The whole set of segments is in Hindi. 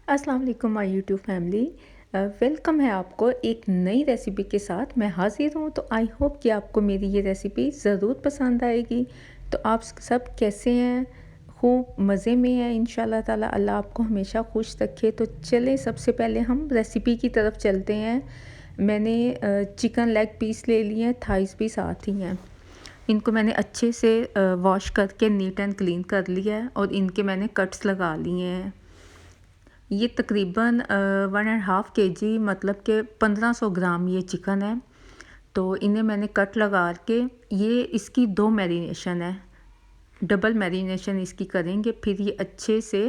अस्सलाम वालेकुम माय यूट्यूब फैमिली। वेलकम है आपको एक नई रेसिपी के साथ। मैं हाज़िर हूँ, तो आई होप कि आपको मेरी ये रेसिपी ज़रूर पसंद आएगी। तो आप सब कैसे हैं? खूब मज़े में हैं इंशाल्लाह ताला। अल्लाह आपको हमेशा खुश रखे। तो चलें, सबसे पहले हम रेसिपी की तरफ चलते हैं। मैंने चिकन लेग पीस ले लिए हैं, थाइस भी साथ ही हैं। इनको मैंने अच्छे से वॉश करके नीट एंड क्लीन कर लिया है और इनके मैंने कट्स लगा लिए हैं। ये तकरीबन 1.5 केजी मतलब कि 1500 ग्राम ये चिकन है। तो इन्हें मैंने कट लगा के ये इसकी 2 मैरिनेशन है, डबल मैरिनेशन इसकी करेंगे फिर ये अच्छे से।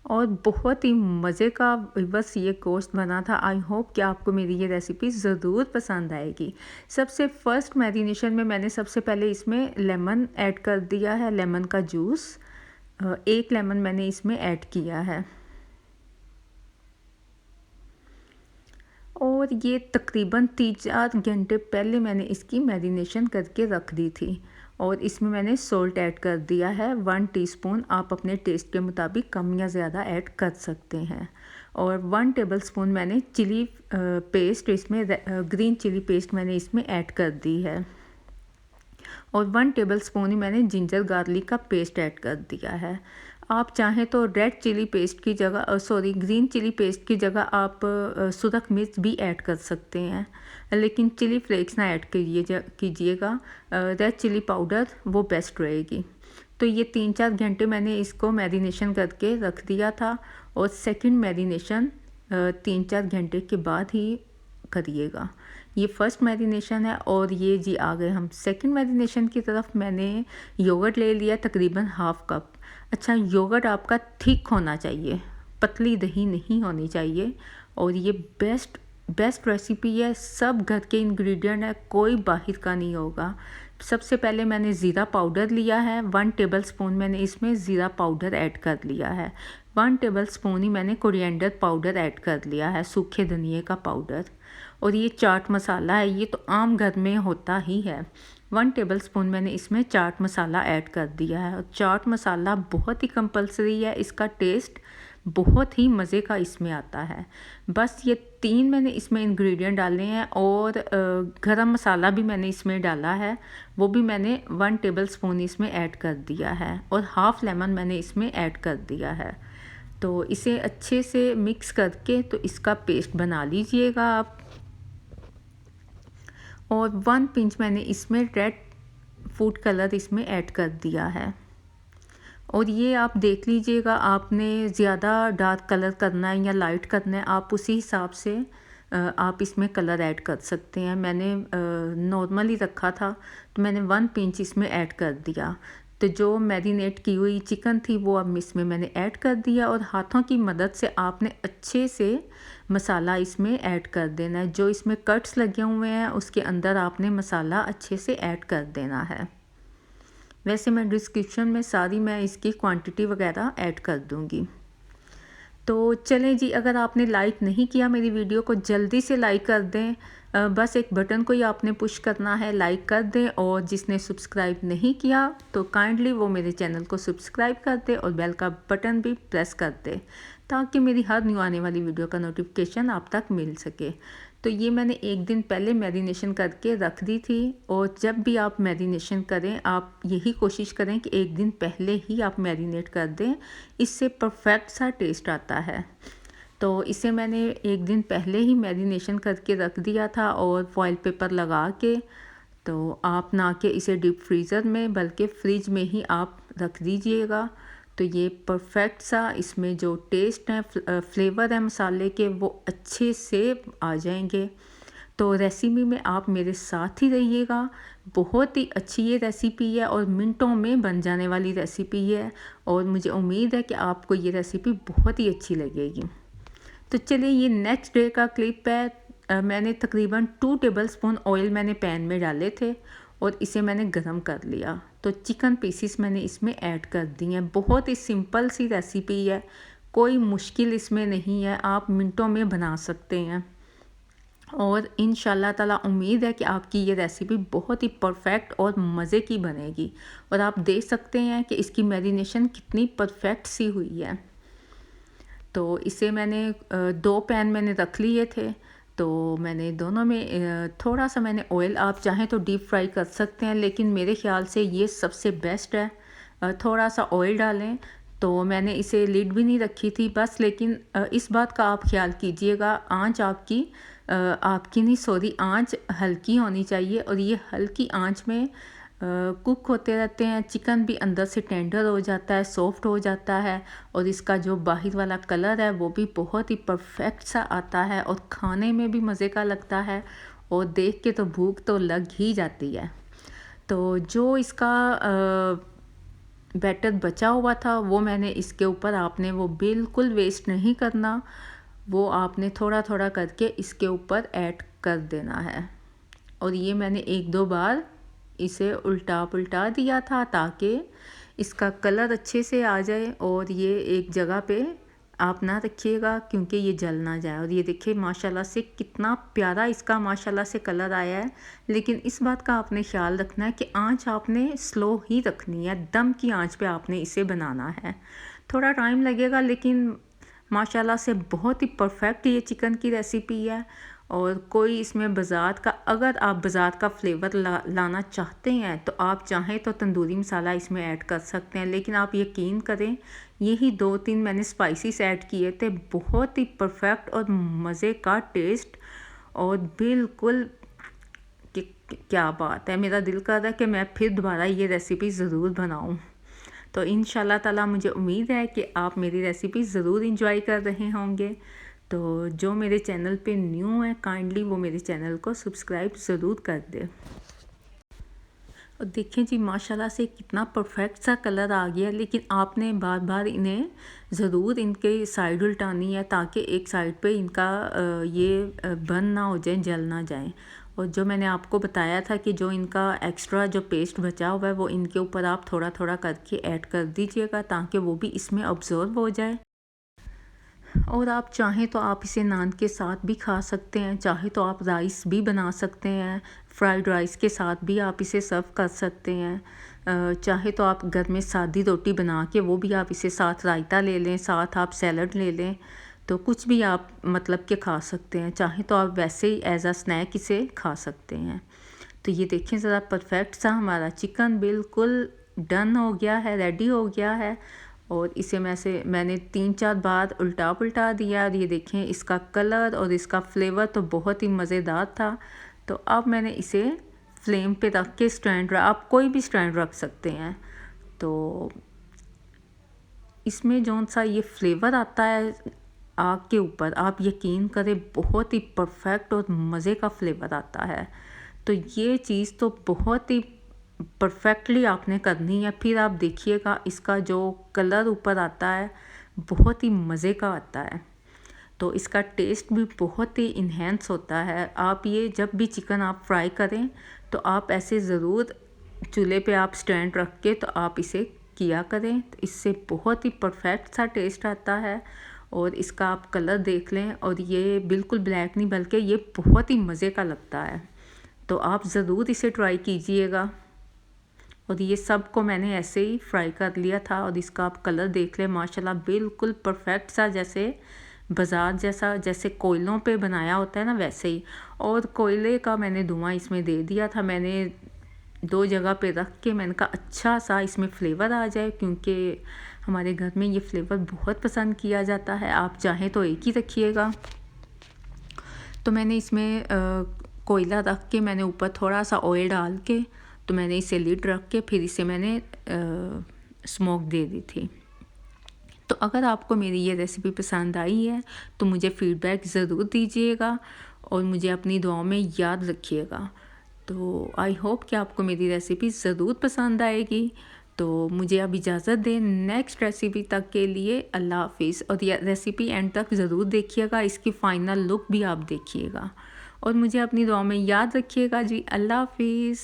और बहुत ही मज़े का बस ये गोश्त बना था। आई होप कि आपको मेरी ये रेसिपी ज़रूर पसंद आएगी। सबसे फर्स्ट मैरिनेशन में मैंने सबसे पहले इसमें लेमन ऐड कर दिया है, लेमन का जूस। 1 लेमन मैंने इसमें ऐड किया है और ये तकरीबन 3-4 घंटे पहले मैंने इसकी मैरिनेशन करके रख दी थी। और इसमें मैंने सॉल्ट ऐड कर दिया है 1 टीस्पून। आप अपने टेस्ट के मुताबिक कम या ज़्यादा ऐड कर सकते हैं। और 1 टेबलस्पून मैंने चिली पेस्ट इसमें ग्रीन चिली पेस्ट मैंने इसमें ऐड कर दी है। और 1 टेबलस्पून ही मैंने जिंजर गार्लिक का पेस्ट ऐड कर दिया है। आप चाहें तो रेड चिली पेस्ट की जगह ग्रीन चिली पेस्ट की जगह आप सुरख मिर्च भी ऐड कर सकते हैं, लेकिन चिली फ्लेक्स ना ऐड कीजिएगा। रेड चिली पाउडर वो बेस्ट रहेगी। तो ये 3-4 घंटे मैंने इसको मैरिनेशन करके रख दिया था और सेकंड मैरिनेशन 3-4 घंटे के बाद ही करिएगा। ये फर्स्ट मैरिनेशन है और ये जी आ गए हम सेकंड मैरिनेशन की तरफ। मैंने योगर्ट ले लिया तकरीबन हाफ़ कप। अच्छा, योगर्ट आपका थिक होना चाहिए, पतली दही नहीं होनी चाहिए। और ये बेस्ट रेसिपी है, सब घर के इंग्रेडिएंट है, कोई बाहर का नहीं होगा। सबसे पहले मैंने ज़ीरा पाउडर लिया है, 1 टेबलस्पून मैंने इसमें ज़ीरा पाउडर ऐड कर लिया है। 1 टेबलस्पून ही मैंने कोरिएंडर पाउडर ऐड कर लिया है, सूखे धनिए का पाउडर। और ये चाट मसाला है, ये तो आम घर में होता ही है। 1 टेबलस्पून मैंने इसमें चाट मसाला ऐड कर दिया है। और चाट मसाला बहुत ही कंपलसरी है, इसका टेस्ट बहुत ही मज़े का इसमें आता है। बस ये 3 मैंने इसमें इंग्रेडिएंट डाले हैं। और गरम मसाला भी मैंने इसमें डाला है, वो भी मैंने 1 टेबलस्पून इसमें ऐड कर दिया है। और हाफ़ लेमन मैंने इसमें ऐड कर दिया है। तो इसे अच्छे से मिक्स करके तो इसका पेस्ट बना लीजिएगा आप। और 1 पिंच मैंने इसमें रेड फूड कलर इसमें ऐड कर दिया है। और ये आप देख लीजिएगा, आपने ज़्यादा डार्क कलर करना है या लाइट करना है, आप उसी हिसाब से आप इसमें कलर ऐड कर सकते हैं। मैंने नॉर्मली रखा था तो मैंने 1 पिंच इसमें ऐड कर दिया। तो जो मैरिनेट की हुई चिकन थी वो अब इसमें मैंने ऐड कर दिया। और हाथों की मदद से आपने अच्छे से मसाला इसमें ऐड कर देना है। जो इसमें कट्स लगे हुए हैं उसके अंदर आपने मसाला अच्छे से ऐड कर देना है। वैसे मैं डिस्क्रिप्शन में सारी मैं इसकी क्वांटिटी वगैरह ऐड कर दूँगी। तो चलें जी, अगर आपने लाइक नहीं किया मेरी वीडियो को, जल्दी से लाइक कर दें। बस एक बटन को ही आपने पुश करना है, लाइक कर दें। और जिसने सब्सक्राइब नहीं किया तो काइंडली वो मेरे चैनल को सब्सक्राइब कर दे और बेल का बटन भी प्रेस कर दे, ताकि मेरी हर न्यू आने वाली वीडियो का नोटिफिकेशन आप तक मिल सके। तो ये मैंने 1 दिन पहले मैरिनेशन करके रख दी थी। और जब भी आप मैरिनेशन करें, आप यही कोशिश करें कि 1 दिन पहले ही आप मैरिनेट कर दें, इससे परफेक्ट सा टेस्ट आता है। तो इसे मैंने 1 दिन पहले ही मैरिनेशन करके रख दिया था और फॉइल पेपर लगा के। तो आप ना कि इसे डीप फ्रीज़र में बल्कि फ्रिज में ही आप रख दीजिएगा। तो ये परफेक्ट सा इसमें जो टेस्ट है, फ्लेवर है मसाले के, वो अच्छे से आ जाएंगे। तो रेसिपी में आप मेरे साथ ही रहिएगा। बहुत ही अच्छी ये रेसिपी है और मिनटों में बन जाने वाली रेसिपी है। और मुझे उम्मीद है कि आपको ये रेसिपी बहुत ही अच्छी लगेगी। तो चलिए, ये नेक्स्ट डे का क्लिप है। मैंने तकरीबन 2 टेबलस्पून ऑयल मैंने पैन में डाले थे और इसे मैंने गरम कर लिया। तो चिकन पीसीस मैंने इसमें ऐड कर दिए हैं। बहुत ही सिंपल सी रेसिपी है, कोई मुश्किल इसमें नहीं है, आप मिनटों में बना सकते हैं। और इंशाल्लाह ताला उम्मीद है कि आपकी ये रेसिपी बहुत ही परफेक्ट और मज़े की बनेगी। और आप देख सकते हैं कि इसकी मैरिनेशन कितनी परफेक्ट सी हुई है। तो इसे मैंने 2 पैन मैंने रख लिए थे, तो मैंने दोनों में थोड़ा सा मैंने ऑयल, आप चाहें तो डीप फ्राई कर सकते हैं, लेकिन मेरे ख़्याल से ये सबसे बेस्ट है। थोड़ा सा ऑयल डालें। तो मैंने इसे लिड भी नहीं रखी थी बस, लेकिन इस बात का आप ख्याल कीजिएगा, आंच आपकी नहीं, सॉरी, आंच हल्की होनी चाहिए। और ये हल्की आंच में कुक होते रहते हैं, चिकन भी अंदर से टेंडर हो जाता है, सॉफ्ट हो जाता है, और इसका जो बाहर वाला कलर है वो भी बहुत ही परफेक्ट सा आता है, और खाने में भी मज़े का लगता है, और देख के तो भूख तो लग ही जाती है। तो जो इसका बैटर बचा हुआ था वो मैंने इसके ऊपर, आपने वो बिल्कुल वेस्ट नहीं करना, वो आपने थोड़ा थोड़ा करके इसके ऊपर ऐड कर देना है। और ये मैंने 1-2 बार इसे उल्टा पुल्टा दिया था ताकि इसका कलर अच्छे से आ जाए, और ये एक जगह पे आप ना रखिएगा क्योंकि ये जल ना जाए। और ये देखिए माशाल्लाह से कितना प्यारा इसका माशाल्लाह से कलर आया है। लेकिन इस बात का आपने ख्याल रखना है कि आंच आपने स्लो ही रखनी है, दम की आंच पे आपने इसे बनाना है। थोड़ा टाइम लगेगा, लेकिन माशाल्लाह से बहुत ही परफेक्ट ये चिकन की रेसिपी है। और कोई इसमें बाज़ार का, अगर आप बाज़ार का फ्लेवर लाना चाहते हैं तो आप चाहें तो तंदूरी मसाला इसमें ऐड कर सकते हैं, लेकिन आप यकीन करें यही 2-3 मैंने स्पाइसेस ऐड किए थे, बहुत ही परफेक्ट और मज़े का टेस्ट, और बिल्कुल क्या बात है, मेरा दिल कर रहा है कि मैं फिर दोबारा ये रेसिपी ज़रूर बनाऊं। तो इंशाल्लाह ताला मुझे उम्मीद है कि आप मेरी रेसिपी ज़रूर इंजॉय कर रहे होंगे। तो जो मेरे चैनल पे न्यू है काइंडली वो मेरे चैनल को सब्सक्राइब ज़रूर कर दे। और देखें जी माशाल्लाह से कितना परफेक्ट सा कलर आ गया, लेकिन आपने बार बार इन्हें ज़रूर इनके साइड उल्टानी है ताकि एक साइड पे इनका ये बर्न ना हो जाए, जल ना जाए। और जो मैंने आपको बताया था कि जो इनका एक्स्ट्रा जो पेस्ट बचा हुआ है वो इनके ऊपर आप थोड़ा थोड़ा करके ऐड कर दीजिएगा ताकि वो भी इसमें अब्जॉर्ब हो जाए। और आप चाहें तो आप इसे नान के साथ भी खा सकते हैं, चाहे तो आप राइस भी बना सकते हैं, फ्राइड राइस के साथ भी आप इसे सर्व कर सकते हैं। चाहे तो आप घर में सादी रोटी बना के वो भी आप इसे साथ रायता ले लें, साथ आप सैलड ले लें, तो कुछ भी आप मतलब के खा सकते हैं। चाहे तो आप वैसे ही एज अ स्नैक इसे खा सकते हैं। तो ये देखें ज़रा परफेक्ट सा हमारा चिकन बिल्कुल डन हो गया है, रेडी हो गया है। और इसे मैंने 3-4 बार उल्टा पुल्टा दिया, और ये देखें इसका कलर और इसका फ्लेवर तो बहुत ही मज़ेदार था। तो अब मैंने इसे फ्लेम पे रख के स्टैंड, आप कोई भी स्टैंड रख सकते हैं। तो इसमें जौन सा ये फ्लेवर आता है आग के ऊपर, आप यकीन करें बहुत ही परफेक्ट और मज़े का फ्लेवर आता है। तो ये चीज़ तो बहुत ही परफेक्टली आपने करनी है। फिर आप देखिएगा इसका जो कलर ऊपर आता है बहुत ही मज़े का आता है, तो इसका टेस्ट भी बहुत ही इन्हेंस होता है। आप ये जब भी चिकन आप फ्राई करें तो आप ऐसे ज़रूर चूल्हे पे आप स्टैंड रख के तो आप इसे किया करें, तो इससे बहुत ही परफेक्ट सा टेस्ट आता है। और इसका आप कलर देख लें, और ये बिल्कुल ब्लैक नहीं बल्कि ये बहुत ही मज़े का लगता है। तो आप ज़रूर इसे ट्राई कीजिएगा। और ये सब को मैंने ऐसे ही फ्राई कर लिया था, और इसका आप कलर देख लें माशाल्लाह बिल्कुल परफेक्ट सा, जैसे बाज़ार जैसा, जैसे कोयलों पे बनाया होता है ना वैसे ही। और कोयले का मैंने धुआं इसमें दे दिया था, मैंने 2 जगह पे रख के मैंने कहा अच्छा सा इसमें फ्लेवर आ जाए, क्योंकि हमारे घर में ये फ्लेवर बहुत पसंद किया जाता है। आप चाहें तो एक ही रखिएगा। तो मैंने इसमें कोयला रख के मैंने ऊपर थोड़ा सा ऑयल डाल के, तो मैंने इसे लिड रख के फिर इसे मैंने स्मोक दे दी थी। तो अगर आपको मेरी ये रेसिपी पसंद आई है तो मुझे फ़ीडबैक ज़रूर दीजिएगा, और मुझे अपनी दुआओं में याद रखिएगा। तो आई होप कि आपको मेरी रेसिपी ज़रूर पसंद आएगी। तो मुझे अब इजाज़त दें, नेक्स्ट रेसिपी तक के लिए अल्लाह हाफिज़। और यह रेसिपी एंड तक ज़रूर देखिएगा, इसकी फ़ाइनल लुक भी आप देखिएगा, और मुझे अपनी दुआ में याद रखिएगा जी। अल्लाह हाफिज़।